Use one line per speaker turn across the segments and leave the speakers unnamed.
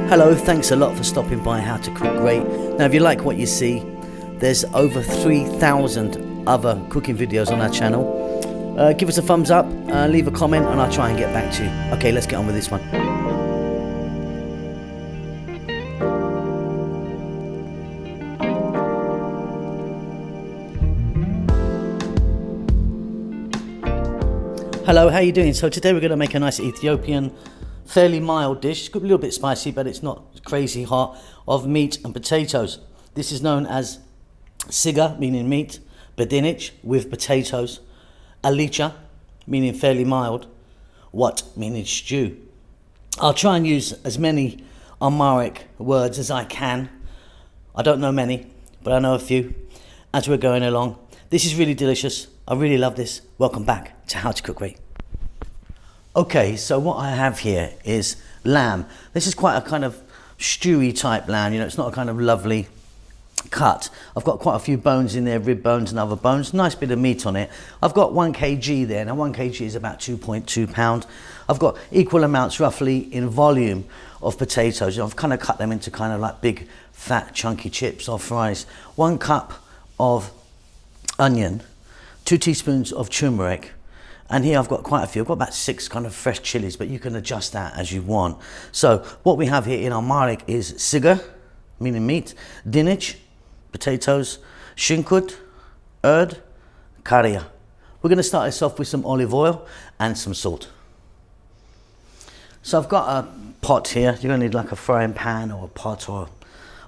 Hello, thanks a lot for stopping by How to Cook Great. Now if you like what you see, there's over 3,000 other cooking videos on our channel. Give us a thumbs up, leave a comment and I'll try and get back to you. Okay, let's get on with this one. Hello, how you doing? So today we're going to make a nice Ethiopian, fairly mild dish, a little bit spicy but it's not crazy hot, of meat and potatoes. This is known as Siga, meaning meat, Dinich, with potatoes, Alicha, meaning fairly mild, what, meaning stew. I'll try and use as many Amharic words as I can. I don't know many, but I know a few as we're going along. This is really delicious. I really love this. Welcome back to How to Cook Great. Okay, so what I have here is lamb. This is quite a kind of stewy type lamb, you know, it's not a kind of lovely cut. I've got quite a few bones in there, rib bones and other bones, nice bit of meat on it. I've got 1 kg there. Now 1 kg is about 2.2 pounds. I've got equal amounts roughly in volume of potatoes. I've kind of cut them into kind of like big fat chunky chips or fries. 1 cup of onion, 2 teaspoons of turmeric, and here I've got quite a few. I've got about 6 kind of fresh chilies, but you can adjust that as you want. So what we have here in Amharic is Siga, meaning meat, Dinich, potatoes, shinkut, karia. We're going to start this off with some olive oil and some salt. So I've got a pot here. You're going to need like a frying pan or a pot or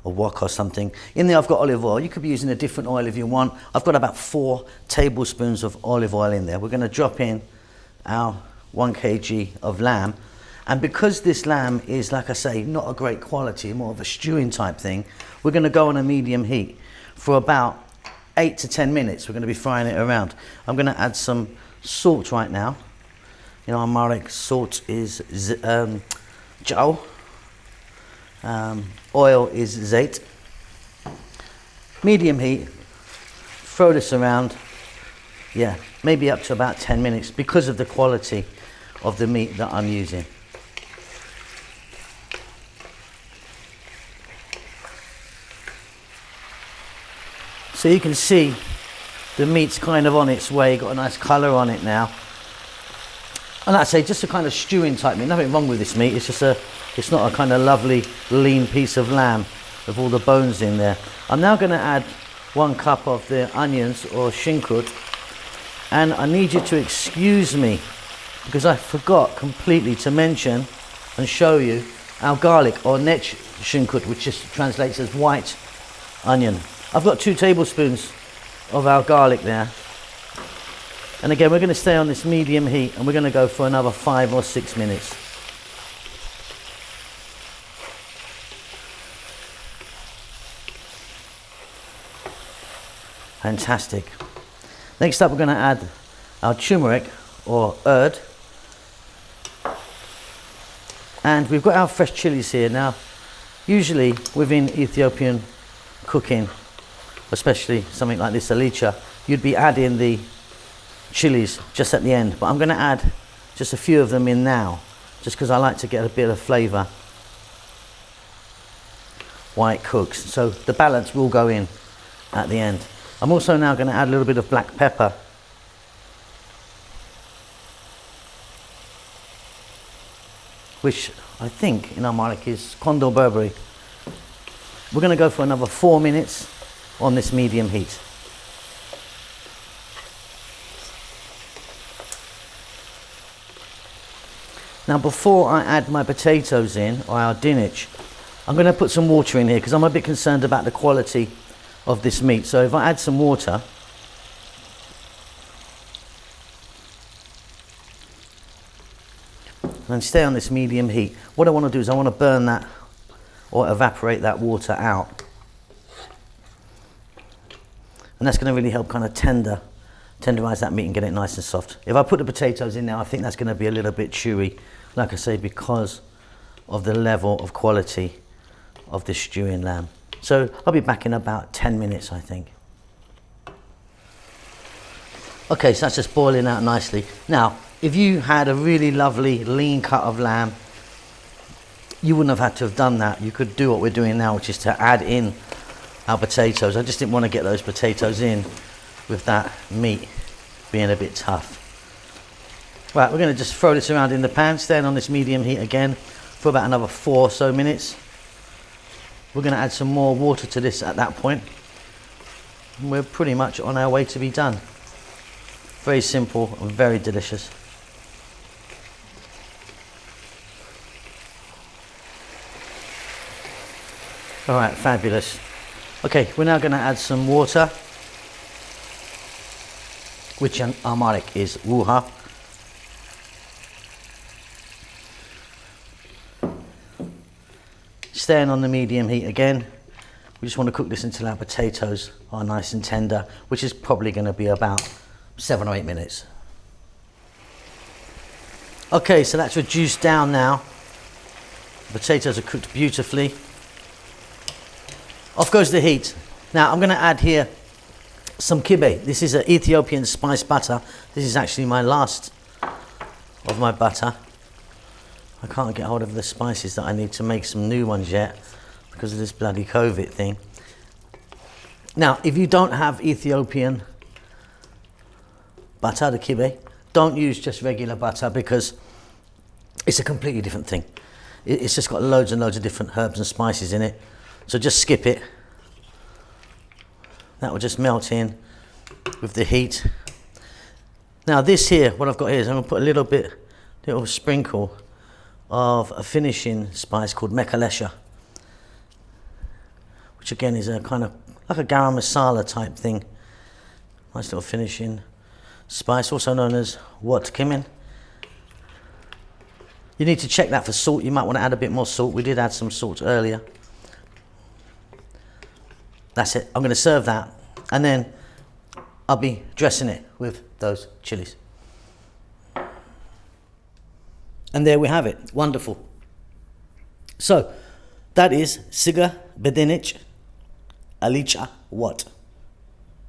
a wok or something. In there I've got olive oil. You could be using a different oil if you want. I've got about 4 tablespoons of olive oil in there. We're going to drop in our 1 kg of lamb. And because this lamb is, like I say, not a great quality, more of a stewing type thing, we're going to go on a medium heat for about 8 to 10 minutes. We're going to be frying it around. I'm going to add some salt right now. You know, Amharic salt is jaw. Oil is zait. Medium heat. Throw this around. Yeah, maybe up to about 10 minutes because of the quality of the meat that I'm using. So you can see the meat's kind of on its way, got a nice colour on it now. And like I say, just a kind of stewing type meat. Nothing wrong with this meat. It's just it's not a kind of lovely lean piece of lamb with all the bones in there. I'm now going to add 1 cup of the onions or shinkut, and I need you to excuse me because I forgot completely to mention and show you our garlic or nech shinkut, which just translates as white onion. I've got 2 tablespoons of our garlic there. And again, we're going to stay on this medium heat and we're going to go for another 5 or 6 minutes. Fantastic. Next up, we're going to add our turmeric or and we've got our fresh chilies here. Now, usually within Ethiopian cooking, especially something like this Alicha, you'd be adding the chilies just at the end, but I'm going to add just a few of them in now, just because I like to get a bit of flavour while it cooks. So the balance will go in at the end. I'm also now going to add a little bit of black pepper, which I think in Amharic is kondo Burberry. We're going to go for another 4 minutes on this medium heat. Now before I add my potatoes in, or our dinich, I'm going to put some water in here because I'm a bit concerned about the quality of this meat. So if I add some water, and stay on this medium heat, what I want to do is I want to burn that or evaporate that water out. And that's going to really help kind of tenderize that meat and get it nice and soft. If I put the potatoes in now, I think that's going to be a little bit chewy, like I say, because of the level of quality of this stewing lamb. So I'll be back in about 10 minutes, I think. Okay, so that's just boiling out nicely. Now, if you had a really lovely lean cut of lamb, you wouldn't have had to have done that. You could do what we're doing now, which is to add in our potatoes. I just didn't want to get those potatoes in with that meat being a bit tough. Right, we're going to just throw this around in the pan, staying on this medium heat again for about another 4 or so minutes. We're going to add some more water to this at that point. And we're pretty much on our way to be done. Very simple and very delicious. All right, fabulous. Okay, we're now going to add some water, which in Amharic is wuha. Staying on the medium heat again. We just want to cook this until our potatoes are nice and tender, which is probably going to be about 7 or 8 minutes. Okay, so that's reduced down now. The potatoes are cooked beautifully. Off goes the heat. Now I'm going to add here some kibe. This is an Ethiopian spice butter. This is actually my last of my butter. I can't get hold of the spices that I need to make some new ones yet because of this bloody COVID thing. Now, if you don't have Ethiopian butter, the kibe, don't use just regular butter because it's a completely different thing. It's just got loads and loads of different herbs and spices in it. So just skip it. That will just melt in with the heat. Now this here, what I've got here is I'm going to put a little sprinkle of a finishing spice called MEKALESHA, which again is a kind of like a garam masala type thing. Nice little finishing spice, also known as wat cumin. You need to check that for salt. You might want to add a bit more salt. We did add some salt earlier. That's it. I'm going to serve that, and then I'll be dressing it with those chilies. And there we have it. Wonderful. So that is Siga, Dinich, Alicha, what?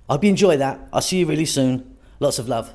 I hope you enjoy that. I'll see you really soon. Lots of love.